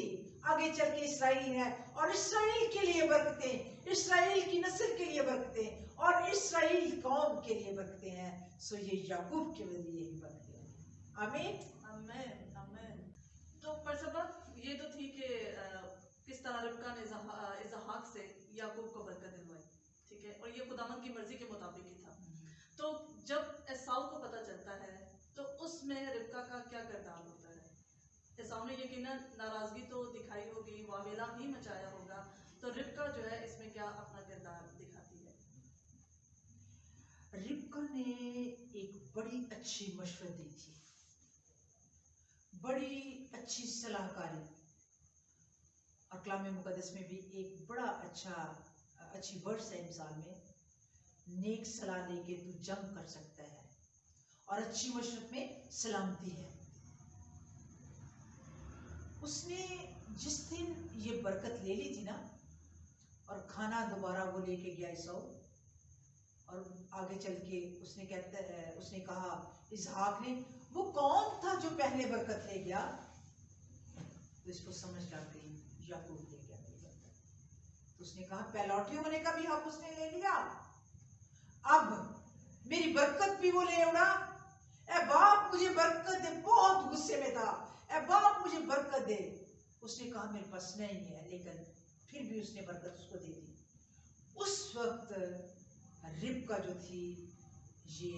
आगे चल के इसराइल है, और इसराइल के लिए बरकतें, इसराइल की नस्ल के लिए बरकतें, और इसराइल कौम के लिए बरकतें हैं। सो ये याकूब के लिए ही बरकतें हैं। आमीन आमेन आमेन। तो परसबा ये तो थी कि किस तरह रिबका ने इसहाक से याकूब को बरकत दिलवाई, ठीक है, और ये खुदावंद की मर्जी के मुताबिक ही था। तो जब एसाव को पता चलता है तो उसमें रिबका का क्या किरदार होता है? एसाव ने यकीनन नाराजगी तो दिखाई होगी, वावेला भी मचाया होगा, तो रिबका जो है इसमें क्या अपना किरदार दिखाती है? रिबका ने एक बड़ी अच्छी मशवरा दी थी, बड़ी अच्छी सलाहकारी, और कलाम मुकद्दस में भी एक बड़ा अच्छी वर्ड्स है इंसान में, नेक सलाह लेके तू जंग कर सकता है, और अच्छी मशवरत में सलामती है। उसने जिस दिन ये बरकत ले ली थी ना, और खाना दोबारा वो लेके गया इसहाक, और आगे चल के उसने कहा इसहाक ने, वो कौन था जो पहले बरकत ले गया? तो इसको समझ आ गई, याकूब ले गया मेरी बरकत। तो उसने कहा पहलौठी होने का भी हक उसने ले लिया, अब मेरी बरकत भी वो ले उड़ा। ए बाप मुझे बरकत दे, बहुत गुस्से में था, ए बाप मुझे बरकत दे। उसने कहा मेरे पास नहीं है, लेकिन फिर भी उसने बरकत उसको दे दी। उस वक्त रिबका जो थी ये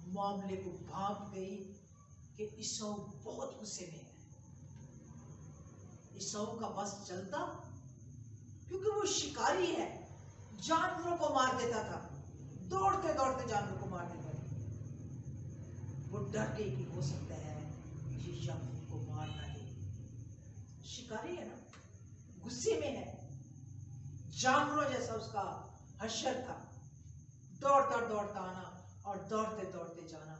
मामले को भांप गई कि इसहाक बहुत गुस्से में है। इसहाक का बस चलता, क्योंकि वो शिकारी है, जानवरों को मार देता था, दौड़ते दौड़ते जानवरों को मार देता था। वो डर गई कि हो सकता है ये याकूब को मार ना दे, शिकारी है ना, गुस्से में है, जानवरों जैसा उसका हशर था, दौड़ता दौड़ता आना और दौड़ते दौड़ते जाना,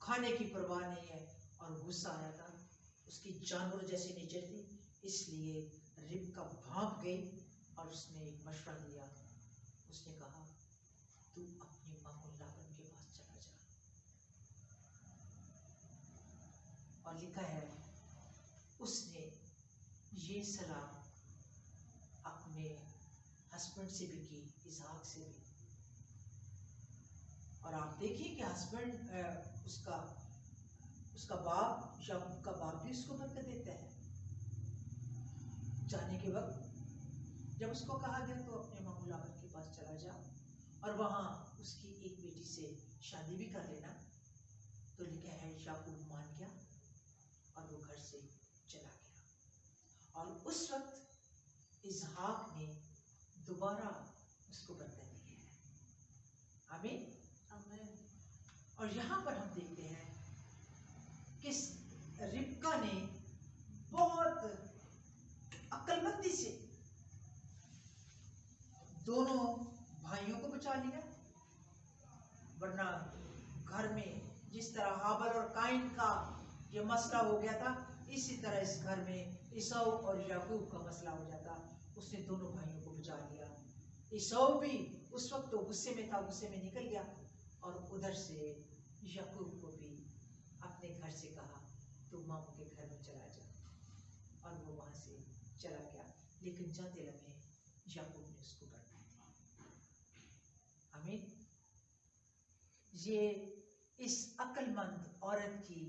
खाने की परवाह नहीं है, और गुस्सा आया था, उसकी जानवर जैसी नेचर थी। इसलिए रिबका भाग गई और उसने एक मशवरा दिया। उसने कहा तू अपनी माँ लाबन के पास चला जा, और लिखा है उसने ये सलाह अपने हस्बैंड से भी की, इसहाक से भी। और आप देखिए कि हस्बैंड उसका बाप, याकूब का बाप भी उसको बरकत देता है। जाने के वक्त जब उसको कहा गया तो अपने मामू लाबन के पास चला जा और वहां उसकी एक बेटी से शादी भी कर लेना, तो लिखा है याकूब मान गया और वो घर से चला गया। और उस वक्त इसहाक ने दोबारा उसको बरकत दी है। आमीन आमीन। और यहाँ पर हम देखते हैं कि रिबका ने बहुत अक्लमंदी से दोनों भाइयों को बचा लिया, वरना घर में जिस तरह हाबिल और काइन का ये मसला हो गया था, इसी तरह इस घर में ईसाऊ और याकूब का मसला हो जाता। उसने दोनों भाइयों को बचा लिया। ईसाऊ भी उस वक्त तो गुस्से में था, गुस्से में निकल गया, और उधर से याकूब को भी अपने घर से कहा तू मामू के घर में चला जा, और वो वहां से चला गया। लेकिन जाते लम्हे याकूब ने उसको बरकत दी। आमीन। ये इस अक्लमंद औरत की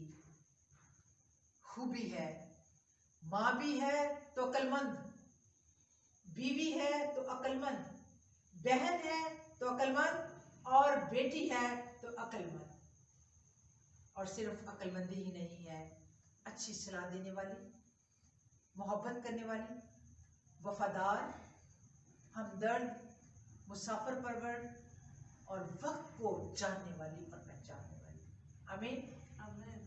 खूबी है। माँ भी है तो अक्लमंद, बीवी है तो अक्लमंद, बहन है तो अक्लमंद, और बेटी है तो अक्लमंद। और सिर्फ अक्लमंदी ही नहीं है, अच्छी सलाह देने वाली, मोहब्बत करने वाली, वफादार, हमदर्द, मुसाफिर परवर, और वक्त को जानने वाली और पहचानने वाली। आमीन आमीन।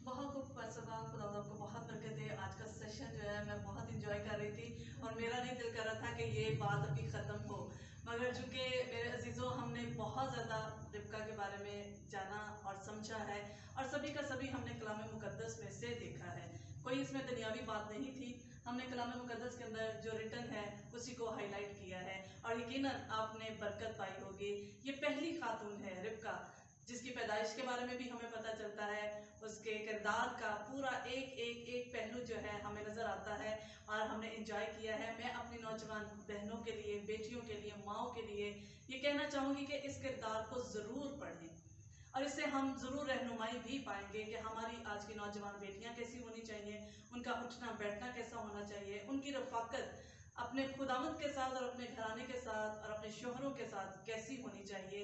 बहुत खूब फलसफा, खुदा आपको बहुत बरकत दे। आज का सेशन जो है मैं बहुत इंजॉय कर रही थी, और मेरा नहीं दिल कर रहा था कि ये बात अभी ख़त्म हो, मगर चूँकि मेरे अजीज़ों हमने बहुत ज़्यादा रिबका के बारे में जाना और समझा है, और सभी का सभी हमने कलाम मुकद्दस में से देखा है। कोई इसमें दुनियावी बात नहीं थी, हमने कलाम मुकद्दस के अंदर जो रिटन है उसी को हाईलाइट किया है, और यकीनन आपने बरकत पाई होगी। होगी। ये पहली खातून है रिबका, जिसकी पैदाइश के बारे में भी हमें पता चलता है। उसके किरदार का पूरा एक पहलू जो है हमें नज़र आता है और हमने एंजॉय किया है। मैं अपनी नौजवान बहनों के लिए, बेटियों के लिए, माँओं के लिए ये कहना चाहूँगी कि इस किरदार को ज़रूर पढ़ें और इससे हम ज़रूर रहनुमाई भी पाएंगे कि हमारी आज की नौजवान बेटियाँ कैसी होनी चाहिए, उनका उठना बैठना कैसा होना चाहिए, उनकी रफ़ाकत अपने खुदावंद के साथ और अपने घराने के साथ और अपने शोहरों के साथ कैसी होनी चाहिए।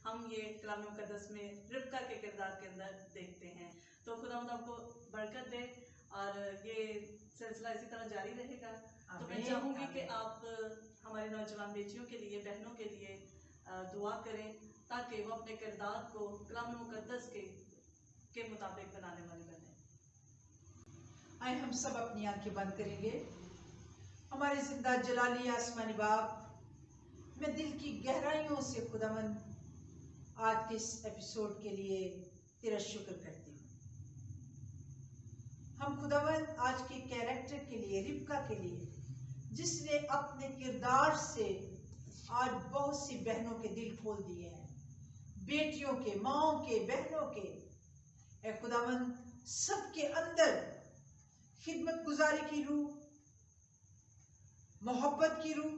हम ये कलाम मुक़द्दस में रिबका के किरदार के अंदर देखते हैं। तो खुदावंद आपको बरकत दे और ये सिलसिला इसी तरह जारी रहेगा। तो मैं चाहूँगी कि आप हमारी नौजवान बेटियों के लिए, बहनों के लिए दुआ करें ताकि वो अपने किरदार को कलाम मुक़द्दस के मुताबिक बनाने वाली बने। आए हम सब अपनी आंखें बंद करेंगे। हमारे जिंदा जलाली आसमानी बाप, मैं दिल की गहराइयों से खुदावंद आज के इस एपिसोड के लिए तेरा शुक्र करती हूँ। हम खुदावंद आज के कैरेक्टर के लिए, रिबका के लिए, जिसने अपने किरदार से आज बहुत सी बहनों के दिल खोल दिए हैं, बेटियों के, माँओं के, बहनों के, ऐ खुदावंद सबके अंदर खिदमत गुजारी की रूह, मोहब्बत की रूह,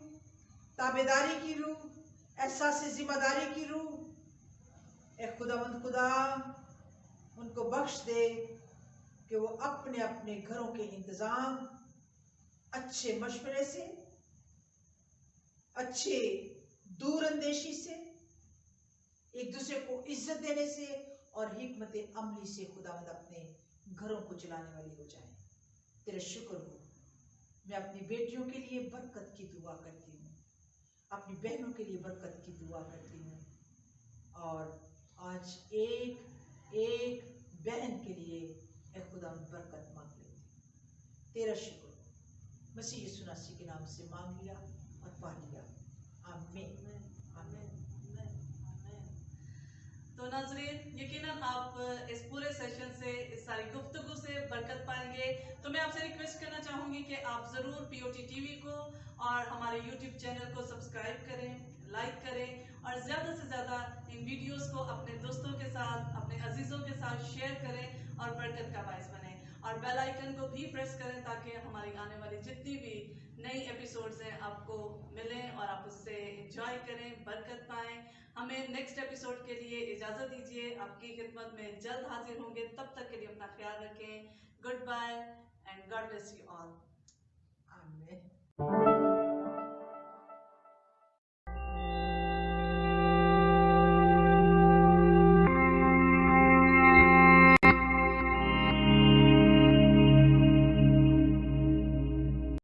ताबेदारी की रूह, एहसास जिम्मेदारी की रूह, ऐ खुदावंद खुदा उनको बख्श दे कि वो अपने अपने घरों के इंतजाम अच्छे मशवरे से, अच्छे दूरअंदेशी से, एक दूसरे को इज्जत देने से और हिकमत अमली से खुदावंद अपने घरों को चलाने वाली हो जाए। तेरा शुक्र हो। मैं अपनी बेटियों के लिए बरकत की दुआ करती हूँ, अपनी बहनों के लिए बरकत की दुआ करती हूँ और आज एक एक बहन के लिए ऐ खुदा बरकत मांग लेती हूँ। तेरा शुक्र हो। मसीह यीशु मसीह के नाम से मांग लिया और पा लिया। आमीन, आमीन, आमीन। तो नाज़रीन, यकीनन आप इस पूरे सेशन से, इस सारी गुफ्तगू से बरकत पाएंगे। तो मैं आपसे रिक्वेस्ट करना चाहूँगी कि आप ज़रूर पीओटी टीवी को और हमारे यूट्यूब चैनल को सब्सक्राइब करें, लाइक करें और ज़्यादा से ज़्यादा इन वीडियोस को अपने दोस्तों के साथ, अपने अजीज़ों के साथ शेयर करें और बरकत का बायस बने। और बेल आइकन को भी प्रेस करें ताकि हमारी आने वाली जितनी भी नई एपिसोड्स हैं आपको मिलें और आप उससे एंजॉय करें, बरकत पाएं। हमें नेक्स्ट एपिसोड के लिए इजाज़त दीजिए। आपकी खिदमत में जल्द हाजिर होंगे। तब तक के लिए अपना ख्याल रखें। Good bye and God bless you all. आमीन।